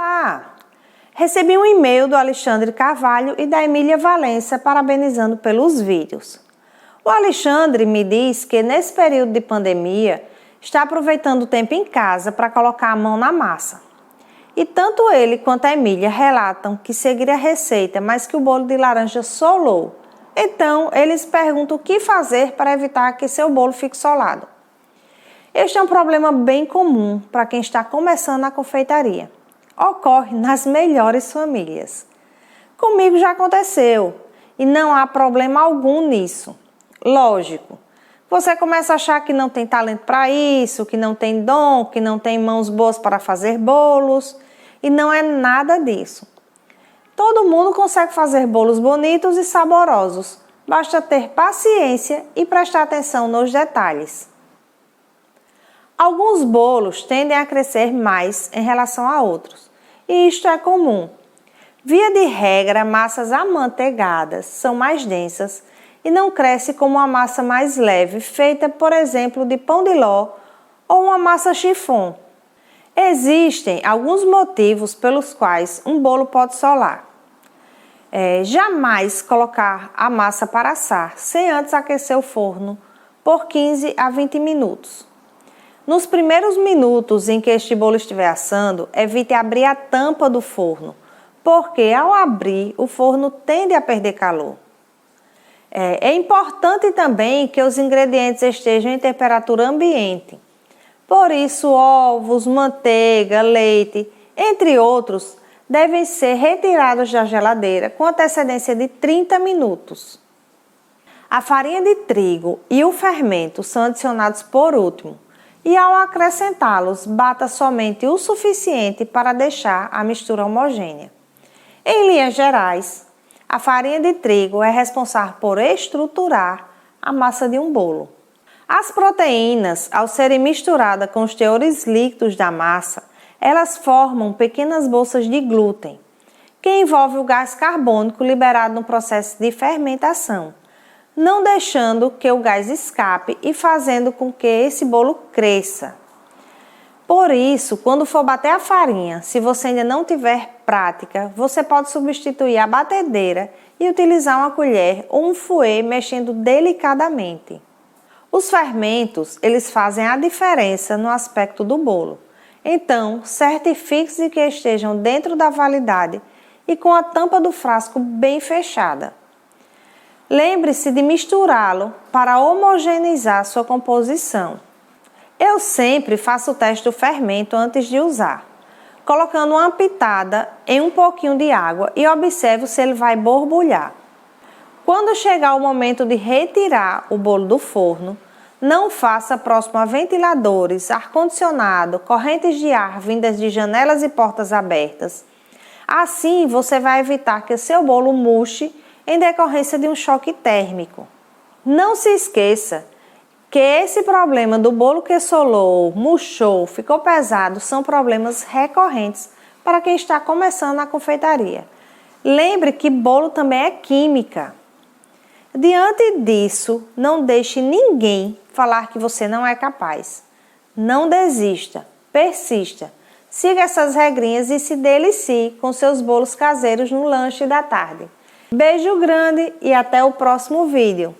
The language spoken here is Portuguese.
Olá! Recebi um e-mail do Alexandre Carvalho e da Emília Valença parabenizando pelos vídeos. O Alexandre me diz que nesse período de pandemia está aproveitando o tempo em casa para colocar a mão na massa. E tanto ele quanto a Emília relatam que seguiram a receita, mas que o bolo de laranja solou. Então, eles perguntam o que fazer para evitar que seu bolo fique solado. Este é um problema bem comum para quem está começando na confeitaria. Ocorre nas melhores famílias. Comigo já aconteceu e não há problema algum nisso. Lógico, você começa a achar que não tem talento para isso, que não tem dom, que não tem mãos boas para fazer bolos, e não é nada disso. Todo mundo consegue fazer bolos bonitos e saborosos, basta ter paciência e prestar atenção nos detalhes. Alguns bolos tendem a crescer mais em relação a outros, e isto é comum. Via de regra, massas amanteigadas são mais densas e não crescem como uma massa mais leve, feita, por exemplo, de pão de ló ou uma massa chiffon. Existem alguns motivos pelos quais um bolo pode solar. Jamais colocar a massa para assar sem antes aquecer o forno por 15 a 20 minutos. Nos primeiros minutos em que este bolo estiver assando, evite abrir a tampa do forno, porque ao abrir, o forno tende a perder calor. É importante também que os ingredientes estejam em temperatura ambiente. Por isso, ovos, manteiga, leite, entre outros, devem ser retirados da geladeira com antecedência de 30 minutos. A farinha de trigo e o fermento são adicionados por último. E ao acrescentá-los, bata somente o suficiente para deixar a mistura homogênea. Em linhas gerais, a farinha de trigo é responsável por estruturar a massa de um bolo. As proteínas, ao serem misturadas com os teores líquidos da massa, elas formam pequenas bolsas de glúten, que envolve o gás carbônico liberado no processo de fermentação, não deixando que o gás escape e fazendo com que esse bolo cresça. Por isso, quando for bater a farinha, se você ainda não tiver prática, você pode substituir a batedeira e utilizar uma colher ou um fouet mexendo delicadamente. Os fermentos, eles fazem a diferença no aspecto do bolo. Então, certifique-se de que estejam dentro da validade e com a tampa do frasco bem fechada. Lembre-se de misturá-lo para homogeneizar sua composição. Eu sempre faço o teste do fermento antes de usar, colocando uma pitada em um pouquinho de água e observo se ele vai borbulhar. Quando chegar o momento de retirar o bolo do forno, não faça próximo a ventiladores, ar-condicionado, correntes de ar vindas de janelas e portas abertas. Assim, você vai evitar que o seu bolo murche em decorrência de um choque térmico. Não se esqueça que esse problema do bolo que solou, murchou, ficou pesado, são problemas recorrentes para quem está começando na confeitaria. Lembre que bolo também é química. Diante disso, não deixe ninguém falar que você não é capaz. Não desista, persista. Siga essas regrinhas e se delicie com seus bolos caseiros no lanche da tarde. Beijo grande e até o próximo vídeo.